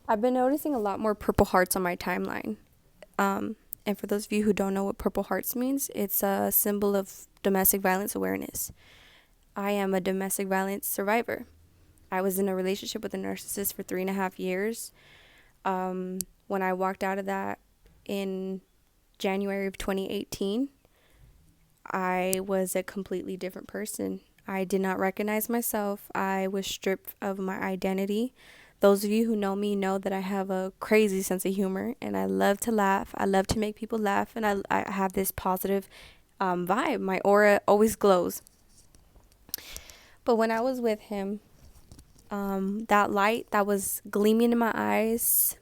I've been noticing a lot more purple hearts on my timeline. And for those of you who don't know what purple hearts means, it's a symbol of domestic violence awareness. I am a domestic violence survivor. I was in a relationship with a narcissist for 3.5 years. When I walked out of that in January of 2018, I was a completely different person. I did not recognize myself. I was stripped of my identity. Those of you who know me know that I have a crazy sense of humor and I love to laugh. I love to make people laugh, and I have this positive vibe. My aura always glows. But when I was with him, that light that was gleaming in my eyes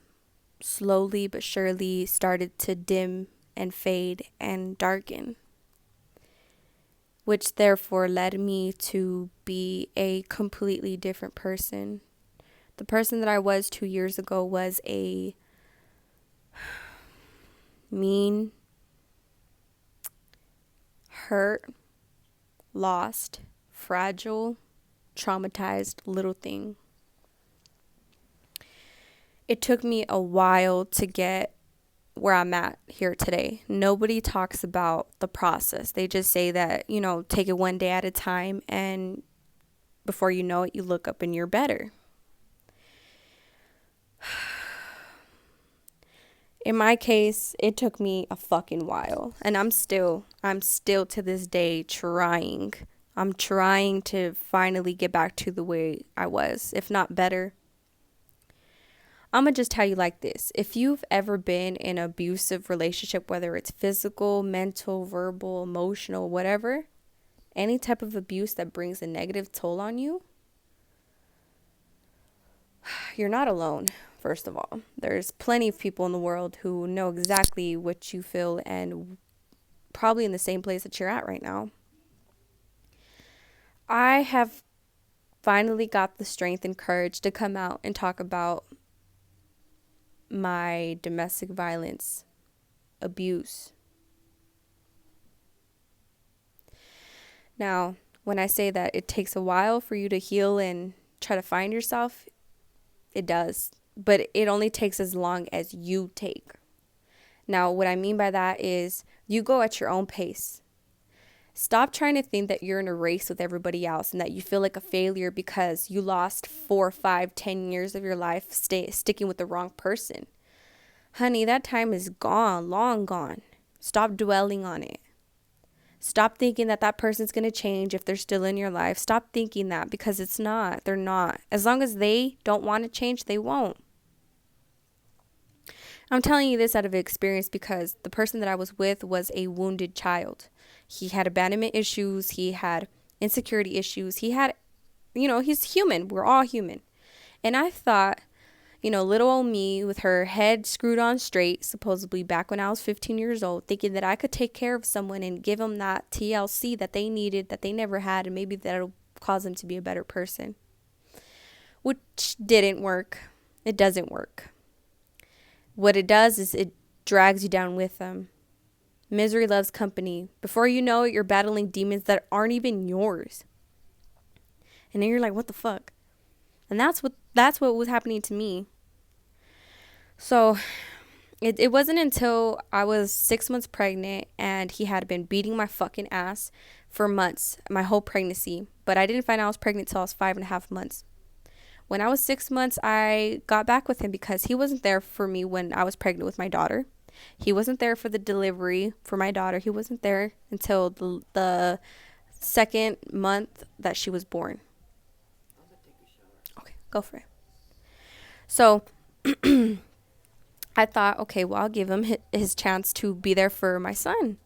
slowly but surely started to dim and fade and darken, which therefore led me to be a completely different person. The person that I was 2 years ago was a mean, hurt, lost, fragile, traumatized little thing. It took me a while to get where I'm at here today. Nobody talks about the process. They just say that, take it one day at a time, and before you know it, you look up and you're better. In my case, it took me a fucking while, and I'm still to this day trying. I'm trying to finally get back to the way I was, if not better. I'm going to just tell you like this. If you've ever been in an abusive relationship, whether it's physical, mental, verbal, emotional, whatever, any type of abuse that brings a negative toll on you, you're not alone, first of all. There's plenty of people in the world who know exactly what you feel and probably in the same place that you're at right now. I have finally got the strength and courage to come out and talk about my domestic violence, abuse. Now, when I say that it takes a while for you to heal and try to find yourself, it does. But it only takes as long as you take. Now, what I mean by that is you go at your own pace. Stop trying to think that you're in a race with everybody else and that you feel like a failure because you lost 4, 5, 10 years of your life sticking with the wrong person. Honey, that time is gone, long gone. Stop dwelling on it. Stop thinking that that person's going to change if they're still in your life. Stop thinking that, because it's not. They're not. As long as they don't want to change, they won't. I'm telling you this out of experience because the person that I was with was a wounded child. He had abandonment issues. He had insecurity issues. He had, he's human. We're all human. And I thought, little old me with her head screwed on straight, supposedly back when I was 15 years old, thinking that I could take care of someone and give them that TLC that they needed, that they never had, and maybe that'll cause them to be a better person. Which didn't work. It doesn't work. What it does is it drags you down with them. Misery loves company. Before you know it, you're battling demons that aren't even yours. And then you're like, what the fuck? And that's what was happening to me. So it wasn't until I was 6 months pregnant and he had been beating my fucking ass for months, my whole pregnancy. But I didn't find out I was pregnant till I was 5.5 months. When I was 6 months, I got back with him because he wasn't there for me when I was pregnant with my daughter. He wasn't there for the delivery for my daughter. He wasn't there until the second month that she was born. Okay, go for it. So I thought, okay, well, I'll give him his chance to be there for my son.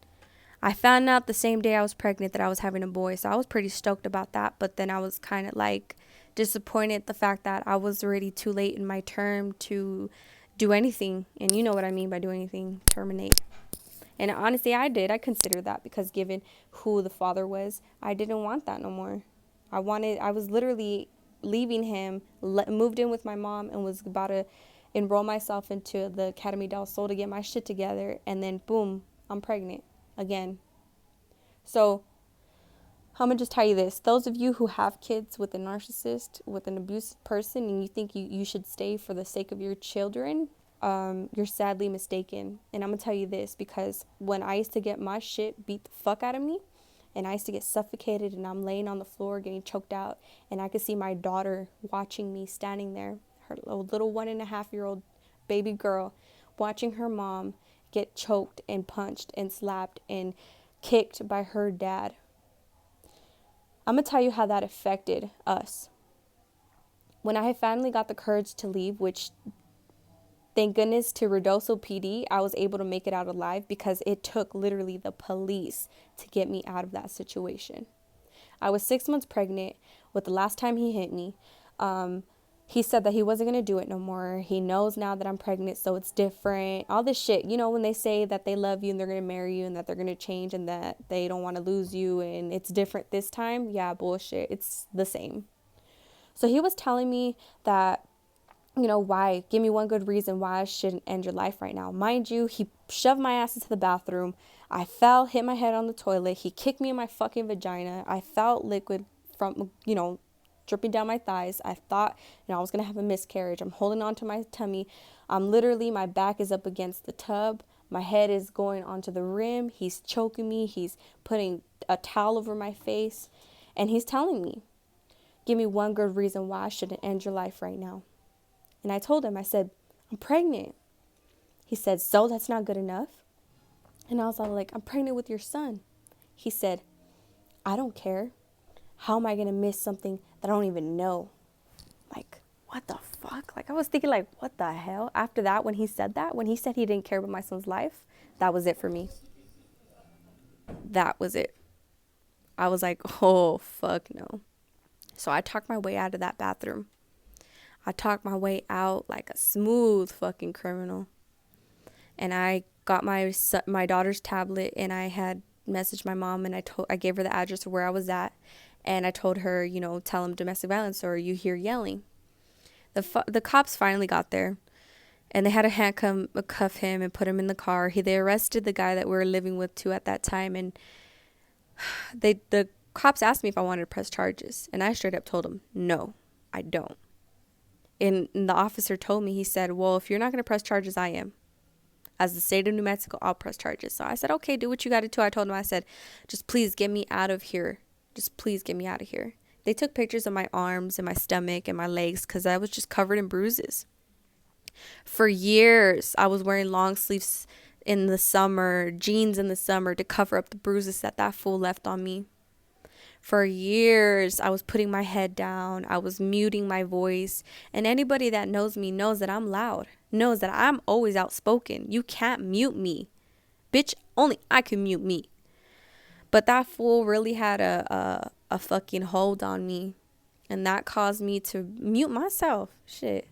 I found out the same day I was pregnant that I was having a boy, so I was pretty stoked about that. But then I was kind of like disappointed the fact that I was already too late in my term to do anything. And you know what I mean by do anything, terminate. And honestly, I did. I considered that because given who the father was, I didn't want that no more. I was literally leaving him, moved in with my mom, and was about to enroll myself into the Academy del Sol to get my shit together. And then boom, I'm pregnant again. So I'm gonna just tell you this. Those of you who have kids with a narcissist, with an abusive person, and you think you should stay for the sake of your children, you're sadly mistaken. And I'm gonna tell you this because when I used to get my shit beat the fuck out of me, and I used to get suffocated, and I'm laying on the floor getting choked out, and I could see my daughter watching me standing there, her little 1.5-year-old baby girl, watching her mom get choked and punched and slapped and kicked by her dad. I'm going to tell you how that affected us. When I finally got the courage to leave, which thank goodness to Ruidoso PD, I was able to make it out alive because it took literally the police to get me out of that situation. I was 6 months pregnant with the last time he hit me. He said that he wasn't going to do it no more. He knows now that I'm pregnant, so it's different. All this shit, you know, when they say that they love you and they're going to marry you and that they're going to change and that they don't want to lose you and it's different this time. Yeah, bullshit. It's the same. So he was telling me that, you know, why? Give me one good reason why I shouldn't end your life right now. Mind you, he shoved my ass into the bathroom. I fell, hit my head on the toilet. He kicked me in my fucking vagina. I felt liquid from, you know, dripping down my thighs. I thought, you know, I was going to have a miscarriage. I'm holding on to my tummy. Literally, my back is up against the tub. My head is going onto the rim. He's choking me. He's putting a towel over my face. And he's telling me, give me one good reason why I shouldn't end your life right now. And I told him, I said, I'm pregnant. He said, so that's not good enough? And I was all like, I'm pregnant with your son. He said, I don't care. How am I going to miss something that I don't even know? Like, what the fuck? Like, I was thinking, like, what the hell? After that, when he said he didn't care about my son's life, that was it for me. That was it. I was like, oh, fuck no. So I talked my way out of that bathroom. I talked my way out like a smooth fucking criminal. And I got my daughter's tablet and I had messaged my mom and I gave her the address of where I was at. And I told her, you know, tell him domestic violence or you hear yelling. The cops finally got there and they had to handcuff him and put him in the car. They arrested the guy that we were living with too at that time. And the cops asked me if I wanted to press charges. And I straight up told them, no, I don't. And the officer told me, he said, well, if you're not going to press charges, I am. As the state of New Mexico, I'll press charges. So I said, okay, do what you got to do. I told him, I said, just please get me out of here. Just please get me out of here. They took pictures of my arms and my stomach and my legs because I was just covered in bruises. For years, I was wearing long sleeves in the summer, jeans in the summer to cover up the bruises that fool left on me. For years, I was putting my head down. I was muting my voice. And anybody that knows me knows that I'm loud, knows that I'm always outspoken. You can't mute me. Bitch, only I can mute me. But that fool really had a fucking hold on me. And that caused me to mute myself. Shit.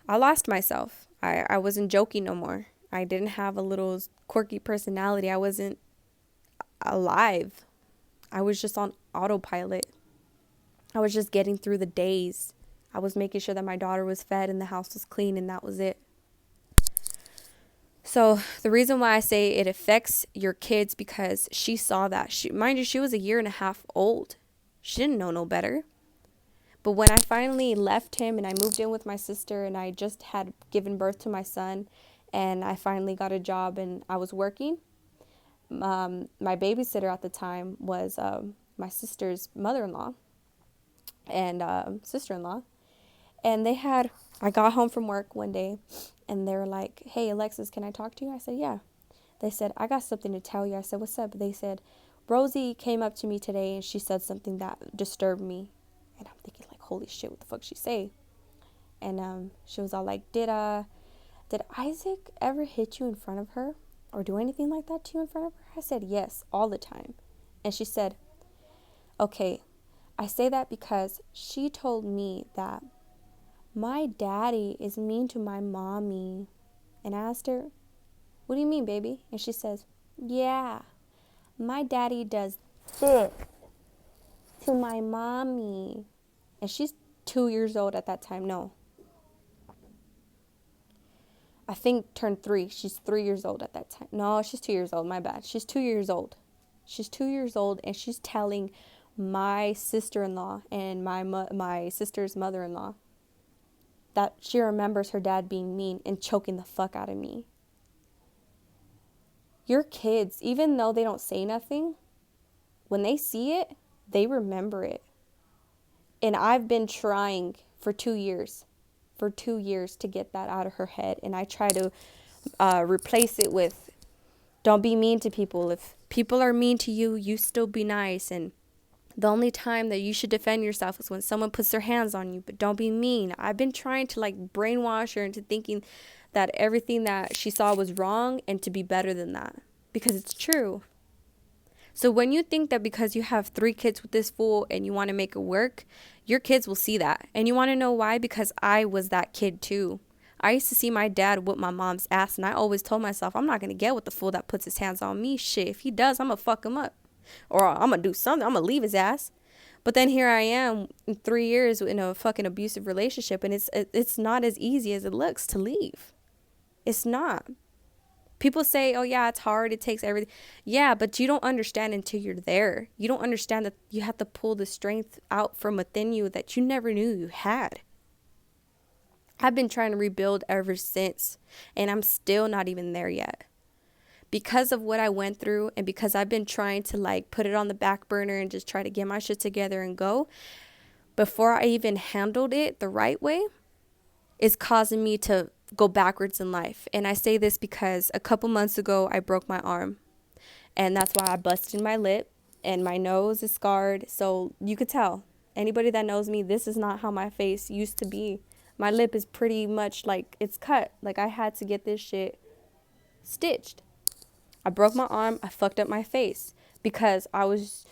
I lost myself. I wasn't joking no more. I didn't have a little quirky personality. I wasn't alive. I was just on autopilot. I was just getting through the days. I was making sure that my daughter was fed and the house was clean, and that was it. So the reason why I say it affects your kids because she saw that. Mind you, she was 1.5 years old. She didn't know no better. But when I finally left him and I moved in with my sister and I just had given birth to my son and I finally got a job and I was working, my babysitter at the time was my sister's mother-in-law and sister-in-law. And I got home from work one day and they were like, hey, Alexis, can I talk to you? I said, yeah. They said, I got something to tell you. I said, what's up? They said, Rosie came up to me today and she said something that disturbed me. And I'm thinking like, holy shit, what the fuck she say? And she was all like, did Isaac ever hit you in front of her or do anything like that to you in front of her? I said, yes, all the time. And she said, okay, I say that because she told me that my daddy is mean to my mommy. And I asked her, what do you mean, baby? And she says, yeah, my daddy does this to my mommy. And she's 2 years old at that time. No. I think turned 3. She's 3 years old at that time. No, she's 2 years old. My bad. She's 2 years old. She's 2 years old, and she's telling my sister-in-law and my sister's mother-in-law that she remembers her dad being mean and choking the fuck out of me. Your kids, even though they don't say nothing, when they see it, they remember it. And I've been trying for 2 years to get that out of her head. And I try to replace it with, don't be mean to people. If people are mean to you, you still be nice. And the only time that you should defend yourself is when someone puts their hands on you, but don't be mean. I've been trying to like brainwash her into thinking that everything that she saw was wrong and to be better than that, because it's true. So when you think that because you have 3 kids with this fool and you want to make it work, your kids will see that. And you want to know why? Because I was that kid too. I used to see my dad whip my mom's ass, and I always told myself, I'm not going to get with the fool that puts his hands on me. Shit, if he does, I'm going to fuck him up. Or I'm going to do something. I'm going to leave his ass. But then here I am in 3 years in a fucking abusive relationship, and it's not as easy as it looks to leave. It's not. People say, oh yeah, it's hard, it takes everything. Yeah, but you don't understand until you're there. You don't understand that you have to pull the strength out from within you that you never knew you had. I've been trying to rebuild ever since, and I'm still not even there yet. Because of what I went through, and because I've been trying to like put it on the back burner and just try to get my shit together and go, before I even handled it the right way, is causing me to go backwards in life. And I say this because a couple months ago I broke my arm, and that's why I busted my lip and my nose is scarred. So you could tell, anybody that knows me, this is not how my face used to be. My lip is pretty much like it's cut. Like I had to get this shit stitched. I broke my arm. I fucked up my face because I was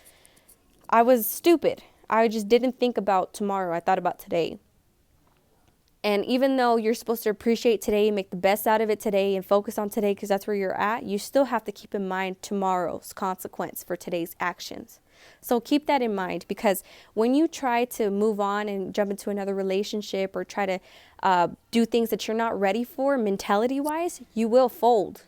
stupid. I just didn't think about tomorrow. I thought about today. And even though you're supposed to appreciate today and make the best out of it today and focus on today because that's where you're at, you still have to keep in mind tomorrow's consequence for today's actions. So keep that in mind, because when you try to move on and jump into another relationship or try to do things that you're not ready for mentality-wise, you will fold.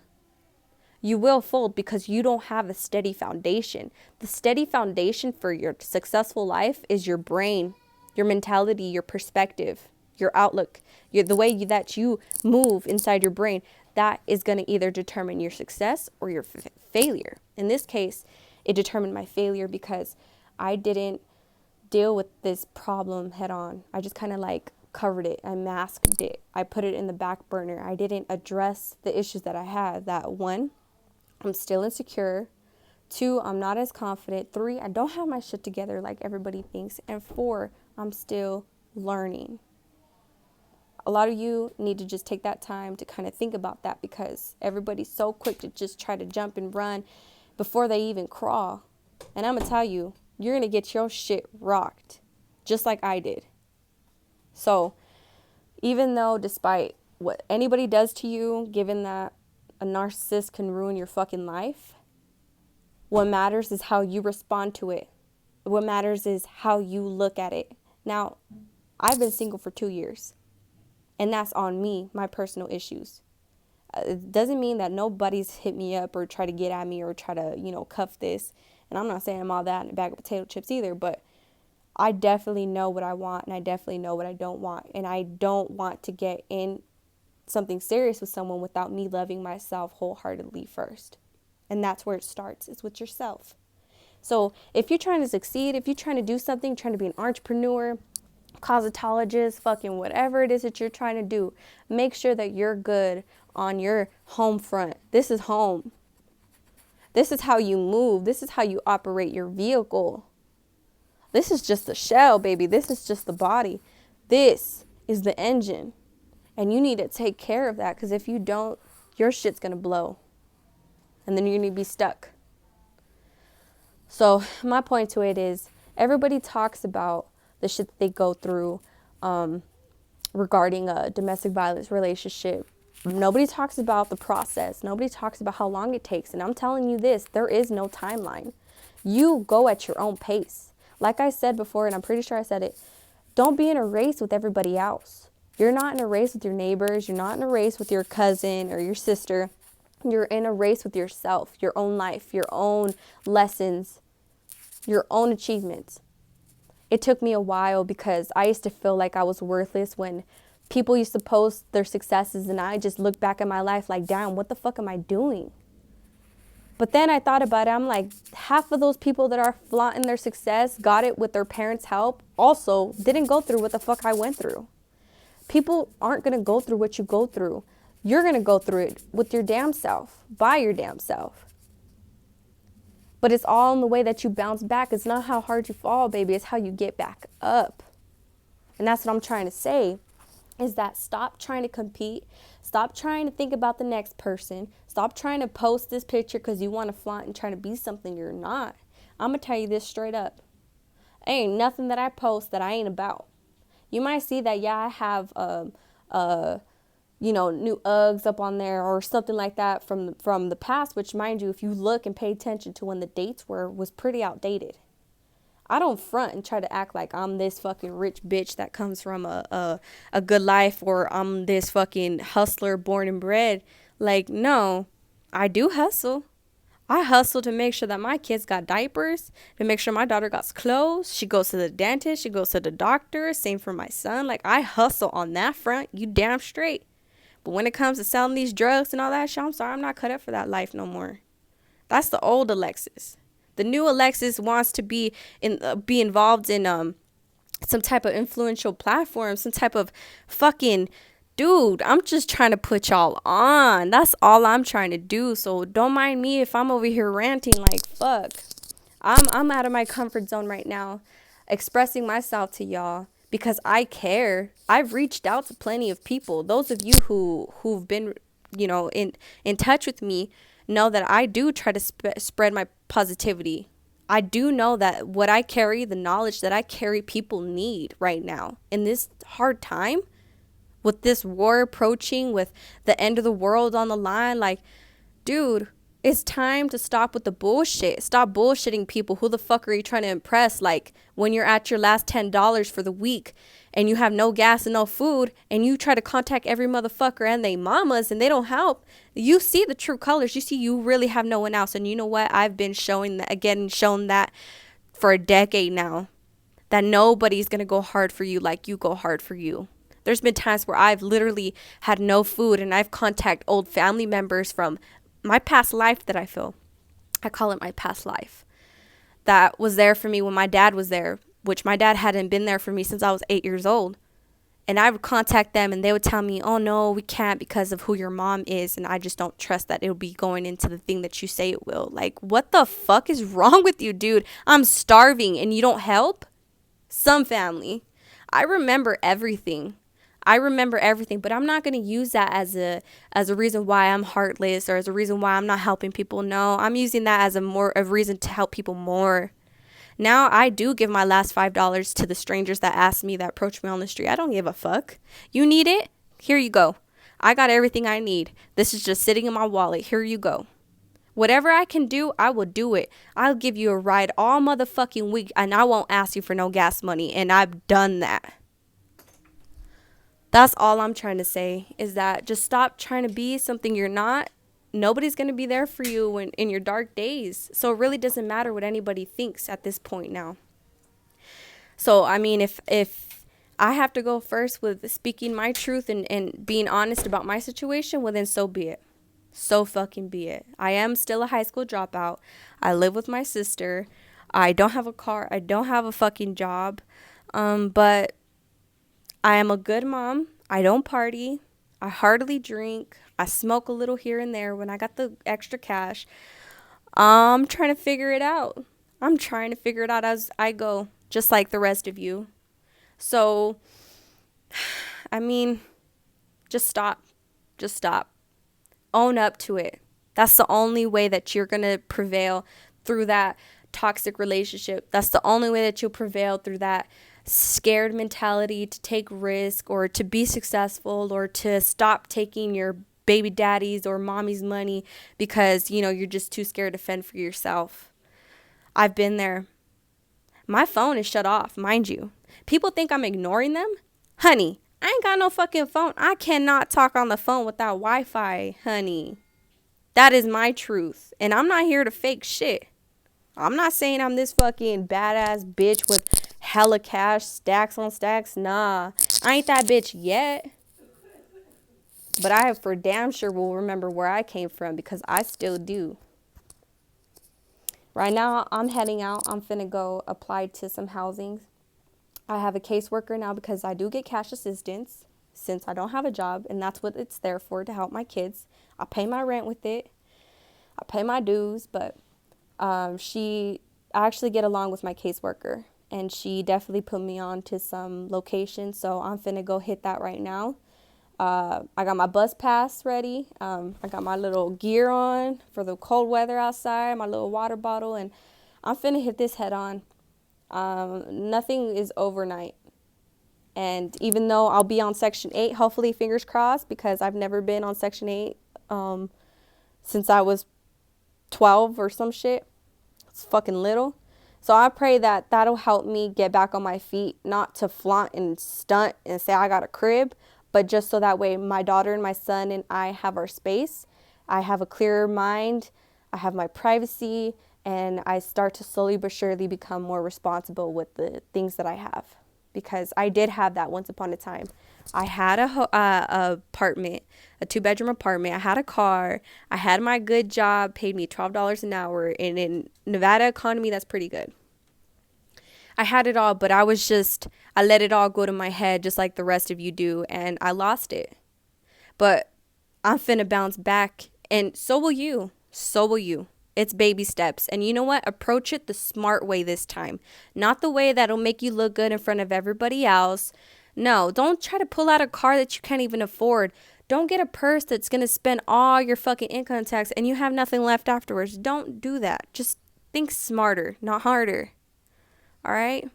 You will fold because you don't have a steady foundation. The steady foundation for your successful life is your brain, your mentality, your perspective, your outlook, the way that you move inside your brain. That is going to either determine your success or your failure. In this case, it determined my failure because I didn't deal with this problem head on. I just kind of like covered it. I masked it. I put it in the back burner. I didn't address the issues that I had. That 1, I'm still insecure. 2, I'm not as confident. 3, I don't have my shit together like everybody thinks. And 4, I'm still learning. A lot of you need to just take that time to kind of think about that, because everybody's so quick to just try to jump and run before they even crawl. And I'm going to tell you, you're going to get your shit rocked just like I did. So even though despite what anybody does to you, given that a narcissist can ruin your fucking life, what matters is how you respond to it. What matters is how you look at it. Now, I've been single for 2 years. And that's on me, my personal issues. It doesn't mean that nobody's hit me up or try to get at me or try to, cuff this. And I'm not saying I'm all that in a bag of potato chips either, but I definitely know what I want, and I definitely know what I don't want. And I don't want to get in something serious with someone without me loving myself wholeheartedly first. And that's where it starts. It's with yourself. So if you're trying to succeed, if you're trying to do something, trying to be an entrepreneur, cosmetologist, fucking whatever it is that you're trying to do, make sure that you're good on your home front. This is home. This is how you move. This is how you operate your vehicle. This is just the shell, baby. This is just the body. This is the engine. And you need to take care of that, because if you don't, your shit's going to blow. And then you're going to be stuck. So my point to it is, everybody talks about the shit that they go through regarding a domestic violence relationship. Nobody talks about the process. Nobody talks about how long it takes. And I'm telling you this, there is no timeline. You go at your own pace. Like I said before, and I'm pretty sure I said it, don't be in a race with everybody else. You're not in a race with your neighbors. You're not in a race with your cousin or your sister. You're in a race with yourself, your own life, your own lessons, your own achievements. It took me a while because I used to feel like I was worthless when people used to post their successes and I just look back at my life like, damn, what the fuck am I doing? But then I thought about it. I'm like, half of those people that are flaunting their success got it with their parents' help, also didn't go through what the fuck I went through. People aren't going to go through what you go through. You're going to go through it with your damn self, by your damn self. But it's all in the way that you bounce back. It's not how hard you fall, baby. It's how you get back up. And that's what I'm trying to say, is that stop trying to compete. Stop trying to think about the next person. Stop trying to post this picture because you want to flaunt and try to be something you're not. I'm going to tell you this straight up. Ain't nothing that I post that I ain't about. You might see that, yeah, I have new Uggs up on there or something like that from the past, which, mind you, if you look and pay attention to when the dates was pretty outdated. I don't front and try to act like I'm this fucking rich bitch that comes from a good life, or I'm this fucking hustler born and bred. Like, no, I do hustle. I hustle to make sure that my kids got diapers, to make sure my daughter got clothes. She goes to the dentist. She goes to the doctor. Same for my son. Like, I hustle on that front. You damn straight. But when it comes to selling these drugs and all that shit, I'm sorry, I'm not cut up for that life no more. That's the old Alexis. The new Alexis wants to be involved in some type of influential platform, some type of fucking dude. I'm just trying to put y'all on. That's all I'm trying to do. So don't mind me if I'm over here ranting like fuck. I'm out of my comfort zone right now, expressing myself to y'all because I care. I've reached out to plenty of people. Those of you who've been, in touch with me know that I do try to spread my positivity. I do know that what I carry, the knowledge that I carry, people need right now in this hard time, with this war approaching, with the end of the world on the line. Like, dude, it's time to stop with the bullshit. Stop bullshitting people. Who the fuck are you trying to impress? Like, when you're at your last $10 for the week and you have no gas and no food, and you try to contact every motherfucker and they mamas and they don't help, you see the true colors. You see you really have no one else. And you know what? I've been shown that for a decade now, that nobody's going to go hard for you like you go hard for you. There's been times where I've literally had no food and I've contacted old family members from my past life that I call it my past life, that was there for me when my dad was there, which my dad hadn't been there for me since I was 8 years old. And I would contact them and they would tell me, oh no, we can't because of who your mom is. And I just don't trust that it'll be going into the thing that you say it will. Like, what the fuck is wrong with you, dude? I'm starving and you don't help? Some family. I remember everything, but I'm not going to use that as a reason why I'm heartless or as a reason why I'm not helping people. No, I'm using that as a reason to help people more. Now I do give my last $5 to the strangers that ask me, that approach me on the street. I don't give a fuck. You need it? Here you go. I got everything I need. This is just sitting in my wallet. Here you go. Whatever I can do, I will do it. I'll give you a ride all motherfucking week and I won't ask you for no gas money. And I've done that. That's all I'm trying to say, is that just stop trying to be something you're not. Nobody's going to be there for you in your dark days. So it really doesn't matter what anybody thinks at this point now. So, I mean, if I have to go first with speaking my truth and being honest about my situation, well, then so be it. So fucking be it. I am still a high school dropout. I live with my sister. I don't have a car. I don't have a fucking job. But I am a good mom. I don't party. I hardly drink. I smoke a little here and there when I got the extra cash. I'm trying to figure it out. As I go, just like the rest of you. So, I mean, just stop. Own up to it. That's the only way that you're going to prevail through that toxic relationship. That's the only way that you'll prevail through that scared mentality to take risk or to be successful or to stop taking your baby daddy's or mommy's money because, you're just too scared to fend for yourself. I've been there. My phone is shut off, mind you. People think I'm ignoring them. Honey, I ain't got no fucking phone. I cannot talk on the phone without Wi-Fi, honey. That is my truth. And I'm not here to fake shit. I'm not saying I'm this fucking badass bitch with hella cash, stacks on stacks. Nah, I ain't that bitch yet. But I for damn sure will remember where I came from, because I still do. Right now, I'm heading out. I'm finna go apply to some housing. I have a caseworker now because I do get cash assistance since I don't have a job, and that's what it's there for, to help my kids. I pay my rent with it. I pay my dues, but I actually get along with my caseworker, and she definitely put me on to some locations, so I'm finna go hit that right now. I got my bus pass ready. I got my little gear on for the cold weather outside, my little water bottle, and I'm finna hit this head on. Nothing is overnight. And even though I'll be on Section 8, hopefully, fingers crossed, because I've never been on Section 8 since I was 12 or some shit. It's fucking little. So I pray that that'll help me get back on my feet, not to flaunt and stunt and say I got a crib, but just so that way my daughter and my son and I have our space. I have a clearer mind. I have my privacy, and I start to slowly but surely become more responsible with the things that I have. Because I did have that once upon a time. I had a apartment, a 2-bedroom apartment. I had a car. I had my good job, paid me $12 an hour. And in Nevada economy, that's pretty good. I had it all, but I let it all go to my head just like the rest of you do. And I lost it. But I'm finna bounce back, and so will you. So will you. It's baby steps. And you know what? Approach it the smart way this time. Not the way that'll make you look good in front of everybody else. No, don't try to pull out a car that you can't even afford. Don't get a purse that's going to spend all your fucking income tax and you have nothing left afterwards. Don't do that. Just think smarter, not harder. All right?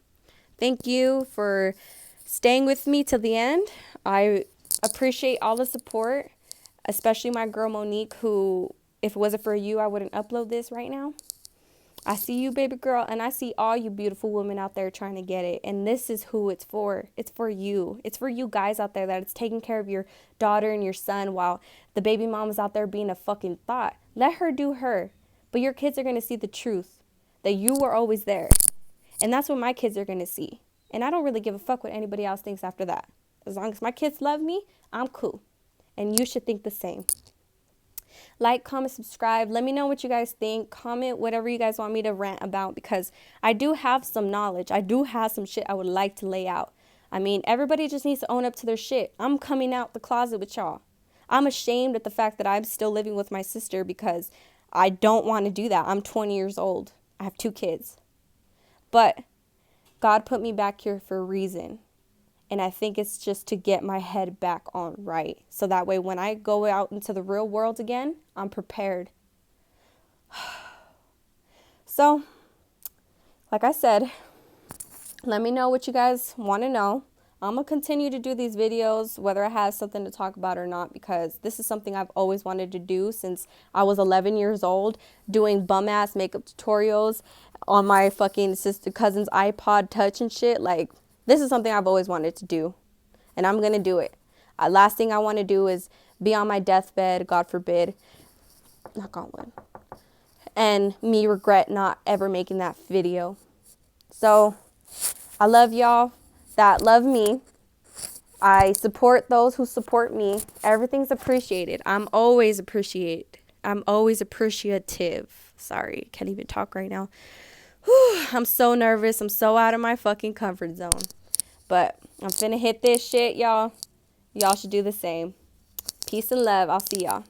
Thank you for staying with me till the end. I appreciate all the support, especially my girl Monique, who, if it wasn't for you, I wouldn't upload this right now. I see you, baby girl, and I see all you beautiful women out there trying to get it. And this is who it's for. It's for you. It's for you guys out there that it's taking care of your daughter and your son while the baby mama's out there being a fucking thought. Let her do her. But your kids are going to see the truth, that you were always there. And that's what my kids are going to see. And I don't really give a fuck what anybody else thinks after that. As long as my kids love me, I'm cool. And you should think the same. Like, comment, subscribe. Let me know what you guys think. Comment whatever you guys want me to rant about, because I do have some knowledge. I do have some shit I would like to lay out. I mean, everybody just needs to own up to their shit. I'm coming out the closet with y'all. I'm ashamed at the fact that I'm still living with my sister because I don't want to do that. I'm 20 years old. I have 2 kids. But God put me back here for a reason. And I think it's just to get my head back on right. So that way when I go out into the real world again, I'm prepared. So, like I said, let me know what you guys want to know. I'm going to continue to do these videos, whether I have something to talk about or not, because this is something I've always wanted to do since I was 11 years old, doing bum-ass makeup tutorials on my fucking cousin's iPod Touch and shit. Like, this is something I've always wanted to do, and I'm going to do it. Last thing I want to do is be on my deathbed, God forbid, knock on wood, and me regret not ever making that video. So, I love y'all that love me. I support those who support me. Everything's appreciated. I'm always appreciative. Sorry, can't even talk right now. Whew, I'm so nervous. I'm so out of my fucking comfort zone. But I'm finna hit this shit, y'all. Y'all should do the same. Peace and love. I'll see y'all.